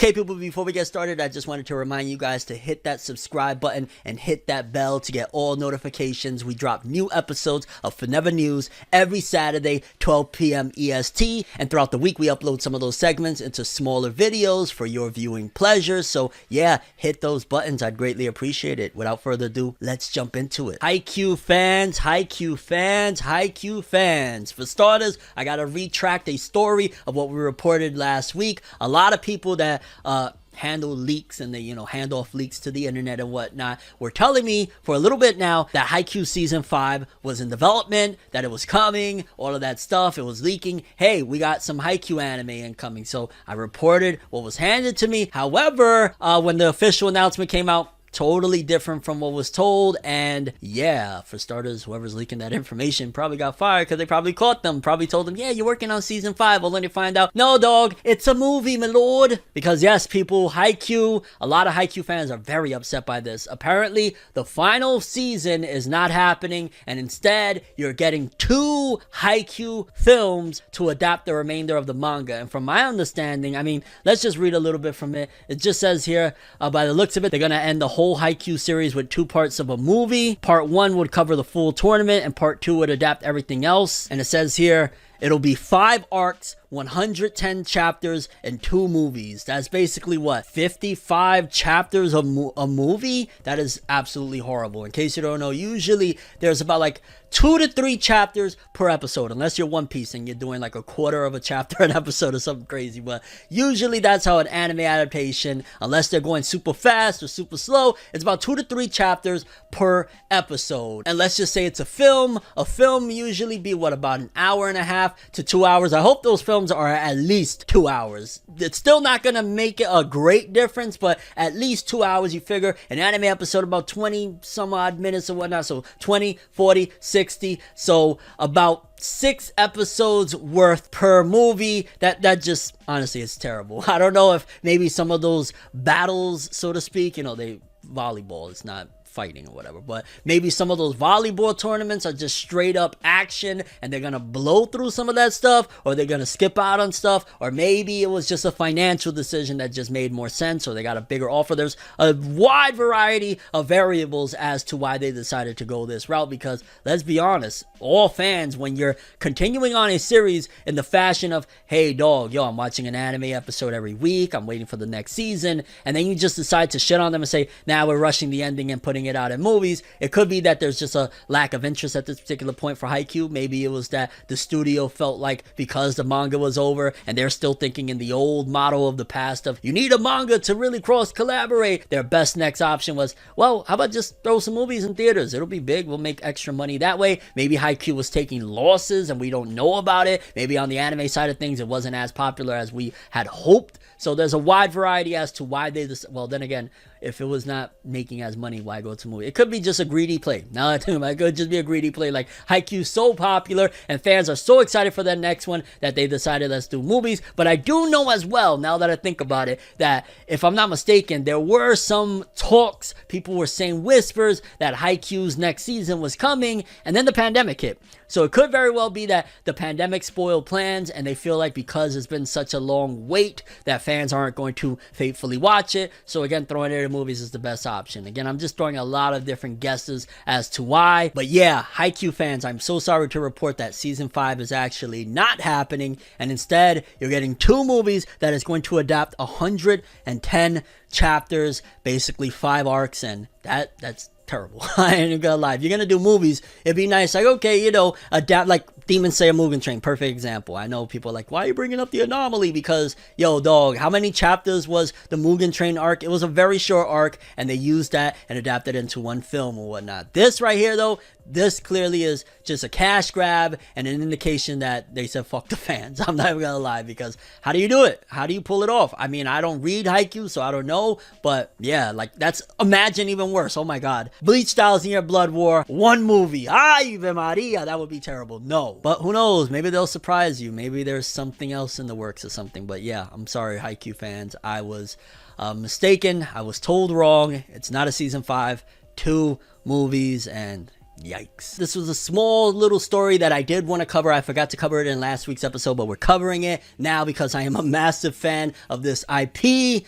Okay, people, before we get started, I just wanted to remind you guys to hit that subscribe button and hit that bell to get all notifications. We drop new episodes of FORNEVERNEWS every Saturday, 12 p.m. EST, and throughout the week, we upload some of those segments into smaller videos for your viewing pleasure. So yeah, hit those buttons. I'd greatly appreciate it. Without further ado, let's jump into it. Haikyuu fans, Haikyuu fans, Haikyuu fans. For starters, I gotta retract a story of what we reported last week. A lot of people that handle leaks and they hand off leaks to the internet and whatnot were telling me for a little bit now that Haikyuu season 5 was in development, that it was coming, all of that stuff, it was leaking. Hey, we got some Haikyuu anime incoming. So I reported what was handed to me. However, when the official announcement came out, totally different from what was told. And yeah, for starters, whoever's leaking that information probably got fired because they probably caught them, probably told them, yeah, you're working on season 5, only to find out, no dog, it's a movie, my lord. Because yes, people, Haikyuu, a lot of Haikyuu fans are very upset by this. Apparently the final season is not happening, and instead you're getting 2 Haikyuu films to adapt the remainder of the manga. And from my understanding, I mean, let's just read a little bit from it. It just says here, by the looks of it, they're gonna end the whole Haikyuu series with 2 parts of a movie. Part 1 would cover the full tournament and part 2 would adapt everything else. And it says here, it'll be 5 arcs, 110 chapters, and 2 movies. That's basically what, 55 chapters of a movie? That is absolutely horrible. In case you don't know, usually there's about like 2 to 3 chapters per episode, unless you're One Piece and you're doing like a quarter of a chapter an episode or something crazy. But usually that's how an anime adaptation, unless they're going super fast or super slow, it's about 2 to 3 chapters per episode. And let's just say it's a film. A film usually be what, about an hour and a half to 2 hours. I hope those films are at least 2 hours. It's still not gonna make it a great difference, but at least 2 hours. You figure an anime episode about 20 some odd minutes or whatnot, so 20, 40, 60, so about 6 episodes worth per movie. That just, honestly, it's terrible. I don't know if maybe some of those battles, so to speak, they volleyball, it's not fighting or whatever, but maybe some of those volleyball tournaments are just straight up action and they're gonna blow through some of that stuff, or they're gonna skip out on stuff, or maybe it was just a financial decision that just made more sense, or they got a bigger offer. There's a wide variety of variables as to why they decided to go this route, because let's be honest, all fans, when you're continuing on a series in the fashion of, hey dog, yo, I'm watching an anime episode every week, I'm waiting for the next season, and then you just decide to shit on them and say, now we're rushing the ending and putting it out in movies. It could be that there's just a lack of interest at this particular point for Haikyuu. Maybe it was that the studio felt like because the manga was over and they're still thinking in the old model of the past of, you need a manga to really cross collaborate, their best next option was, well, how about just throw some movies in theaters, it'll be big, we'll make extra money that way. Maybe Haikyuu was taking losses and we don't know about it. Maybe on the anime side of things it wasn't as popular as we had hoped. So there's a wide variety as to why they well, then again, if it was not making as money, why go to movie? It could be just a greedy play. Now I think it could just be a greedy play. Like Haikyuu's so popular and fans are so excited for the next one that they decided let's do movies. But I do know as well, now that I think about it, that if I'm not mistaken, there were some talks, people were saying whispers that Haikyuu's next season was coming, and then the pandemic hit. So it could very well be that the pandemic spoiled plans and they feel like because it's been such a long wait that fans aren't going to faithfully watch it. So again, throwing it in movies is the best option. Again, I'm just throwing a lot of different guesses as to why. But yeah, Haikyuu fans, I'm so sorry to report that season 5 is actually not happening. And instead, you're getting 2 movies that is going to adapt 110 chapters, basically 5 arcs, and that's terrible. I ain't gonna lie. If you're gonna do movies, it'd be nice, like, okay, adapt, like Demon Slayer Mugen Train, perfect example. I know people are like, why are you bringing up the anomaly? Because, yo, dog, how many chapters was the Mugen Train arc? It was a very short arc, and they used that and adapted it into one film or whatnot. This right here, though, this clearly is just a cash grab and an indication that they said fuck the fans. I'm not even gonna lie, because how do you do it? How do you pull it off? I mean, I don't read Haikyuu, so I don't know, but yeah, like, that's, imagine even worse. Oh my god. Bleach Styles Near Blood War, 1 movie. Ave Maria, that would be terrible. No, but who knows? Maybe they'll surprise you. Maybe there's something else in the works or something. But yeah, I'm sorry, Haikyuu fans. I was mistaken. I was told wrong. It's not a season 5, 2 movies, and Yikes. This was a small little story that I did want to cover. I forgot to cover it in last week's episode, but we're covering it now because I am a massive fan of this IP,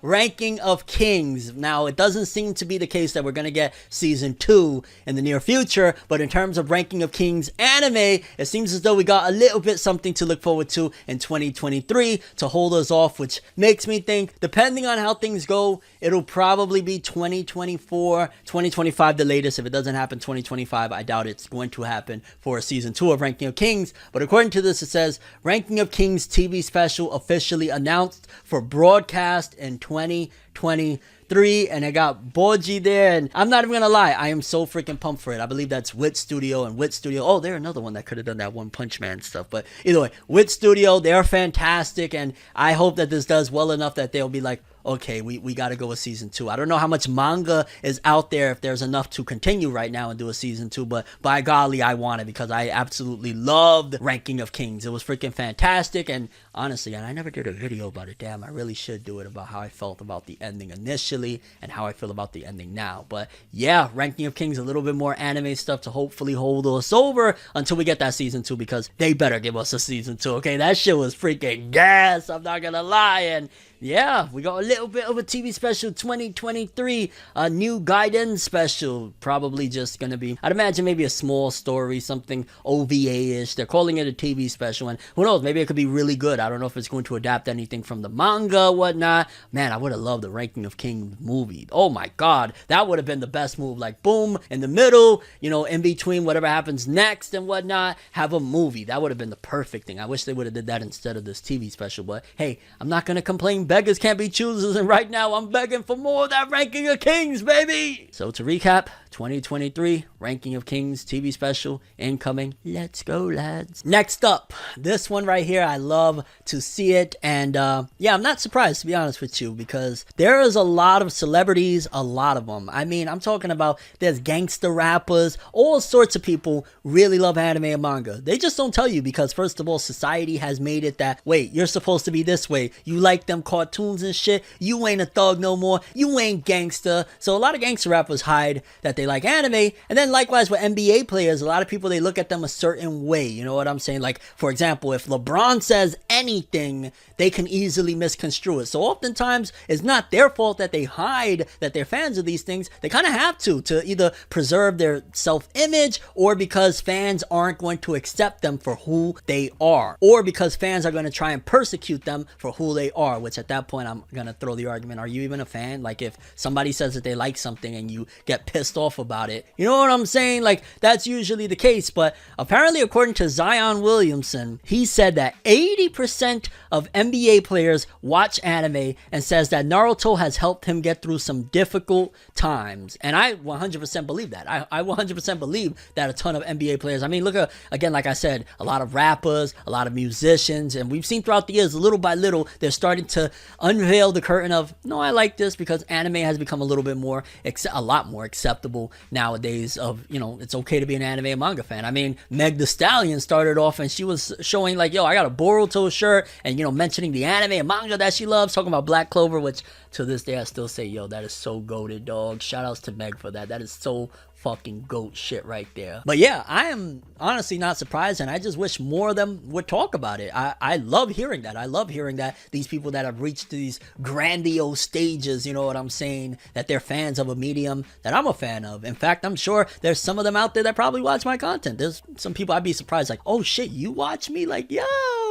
Ranking of Kings. Now, it doesn't seem to be the case that we're going to get season 2 in the near future, but in terms of Ranking of Kings anime, it seems as though we got a little bit something to look forward to in 2023 to hold us off, which makes me think, depending on how things go, it'll probably be 2024, 2025 the latest. If it doesn't happen 2025, I doubt it's going to happen for season 2 of Ranking of Kings. But according to this, it says Ranking of Kings TV special officially announced for broadcast in 2023, and I got Boji there, and I'm not even gonna lie, I am so freaking pumped for it. I believe that's Wit Studio, and Wit Studio, oh, they're another one that could have done that One Punch Man stuff. But either way, Wit Studio, they're fantastic, and I hope that this does well enough that they'll be like, okay, we got to go with season 2. I don't know how much manga is out there, if there's enough to continue right now and do a season 2, but by golly, I want it because I absolutely loved Ranking of Kings. It was freaking fantastic, and honestly, and I never did a video about it. Damn, I really should do it about how I felt about the ending initially and how I feel about the ending now. But yeah, Ranking of Kings, a little bit more anime stuff to hopefully hold us over until we get that season 2, because they better give us a season 2, okay? That shit was freaking gas, I'm not gonna lie. And yeah, we got a little bit of a TV special 2023, a new Gaiden special, probably just gonna be, I'd imagine maybe a small story, something OVA-ish. They're calling it a TV special, and who knows, maybe it could be really good. I don't know if it's going to adapt anything from the manga, whatnot. Man, I would have loved the Ranking of Kings movie. Oh my god, that would have been the best move. Like, boom, in the middle, you know, in between whatever happens next and whatnot, have a movie. That would have been the perfect thing. I wish they would have did that instead of this TV special, but hey, I'm not gonna complain. Beggars can't be choosers, and right now I'm begging for more of that Ranking of Kings, baby. So to recap, 2023 Ranking of Kings TV special incoming. Let's go, lads. Next up, this one right here, I love to see it, and yeah, I'm not surprised, to be honest with you, because there is a lot of celebrities, a lot of them. I mean, I'm talking about, there's gangster rappers, all sorts of people really love anime and manga. They just don't tell you because, first of all, society has made it that, wait, you're supposed to be this way. You like them cartoons and shit. You ain't a thug no more. You ain't gangster. So a lot of gangster rappers hide that they like anime, and then likewise with NBA players, a lot of people, they look at them a certain way. You know what I'm saying? Like, for example, if LeBron says anything, they can easily misconstrue it. So oftentimes, it's not their fault that they hide that they're fans of these things. They kind of have to either preserve their self-image, or because fans aren't going to accept them for who they are, or because fans are going to try and persecute them for who they are, which at that point, I'm going to throw the argument, are you even a fan? Like, if somebody says that they like something and you get pissed off about it, you know what I'm saying? Like, that's usually the case. But apparently, according to Zion Williamson, he said that 80% of NBA players watch anime, and says that Naruto has helped him get through some difficult times. And I 100% believe that. I 100% believe that a ton of NBA players, I mean, look at, again, like I said, a lot of rappers, a lot of musicians, and we've seen throughout the years, little by little, they're starting to unveil the curtain of, no, I like this, because anime has become a little bit more, a lot more acceptable nowadays of, you know, it's okay to be an anime and manga fan. I mean, Meg Thee Stallion started off and she was showing like, yo, I got a Boruto shirt, and, you know, mentioning the anime and manga that she loves, talking about Black Clover, which to this day I still say, yo, that is so goated, dog. Shout outs to Meg for that. That is so fucking goat shit right there. But yeah, I am honestly not surprised, and I just wish more of them would talk about it. I love hearing that. I love hearing that these people that have reached these grandiose stages, you know what I'm saying, that they're fans of a medium that I'm a fan of. In fact, I'm sure there's some of them out there that probably watch my content. There's some people I'd be surprised, like, oh shit, you watch me? Like, yo,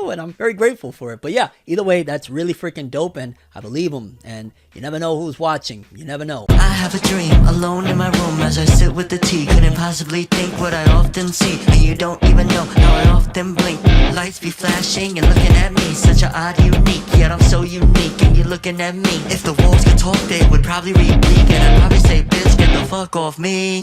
and I'm very grateful for it. But yeah, either way, that's really freaking dope, and I believe them, and you never know who's watching. You never know. I have a dream, alone in my room as I sit with the tea. Couldn't possibly think what I often see, and you don't even know how I often blink. Lights be flashing and looking at me, such a odd, unique, yet I'm so unique, and you're looking at me. If the walls could talk, they would probably repeat, and I'd probably say, bitch, get the fuck off me.